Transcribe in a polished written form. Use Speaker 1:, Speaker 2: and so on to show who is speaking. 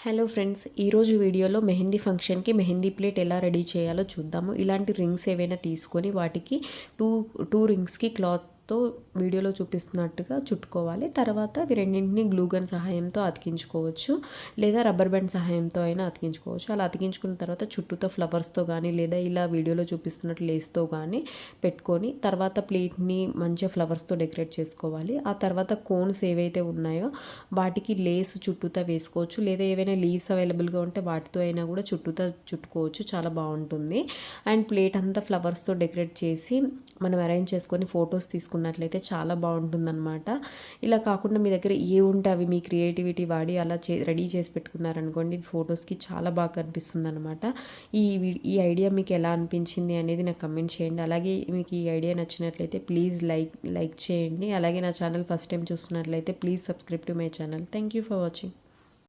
Speaker 1: Hello friends, ఈరోజు వీడియోలో మెహందీ ఫంక్షన్కి మెహందీ ప్లేట్ ఎలా రెడీ చేయాలో చూద్దాము. ఇలాంటి రింగ్స్ ఏవైనా తీసుకొని వాటికి టూ టూ రింగ్స్కి క్లాత్తో వీడియోలో చూపిస్తున్నట్టుగా చుట్టుకోవాలి. తర్వాత అవి రెండింటిని గ్లూ గన్ సహాయంతో అతికించుకోవచ్చు, లేదా రబ్బర్ బ్యాండ్ సహాయంతో అయినా అతికించుకోవచ్చు. అలా అతికించుకున్న తర్వాత చుట్టూతో ఫ్లవర్స్తో కానీ లేదా ఇలా వీడియోలో చూపిస్తున్నట్టు లేస్తో కానీ పెట్టుకొని తర్వాత ప్లేట్ని మంచిగా ఫ్లవర్స్తో డెకరేట్ చేసుకోవాలి. ఆ తర్వాత కోన్స్ ఏవైతే ఉన్నాయో వాటికి లేస్ చుట్టూతా వేసుకోవచ్చు, లేదా ఏవైనా లీవ్స్ అవైలబుల్గా ఉంటే వాటితో అయినా కూడా చుట్టూతా చుట్టుకోవచ్చు. చాలా బాగుంటుంది. అండ్ ప్లేట్ అంతా ఫ్లవర్స్తో డెకరేట్ చేసి మనం అరేంజ్ చేసుకొని ఫొటోస్ తీసుకున్నట్లయితే చాలా బాగుంటుందన్నమాట. ఇలా కాకుండా మీ దగ్గర ఏ ఉంటే అవి మీ క్రియేటివిటీ వాడి అలా రెడీ చేసి పెట్టుకున్నారనుకోండి, ఫొటోస్కి చాలా బాగా కనిపిస్తుంది అనమాట. ఈ ఐడియా మీకు ఎలా అనిపించింది అనేది నాకు కమెంట్ చేయండి. అలాగే మీకు ఈ ఐడియా నచ్చినట్లయితే ప్లీజ్ లైక్ చేయండి. అలాగే నా ఛానల్ ఫస్ట్ టైం చూస్తున్నట్లయితే please subscribe to my channel. Thank you for watching.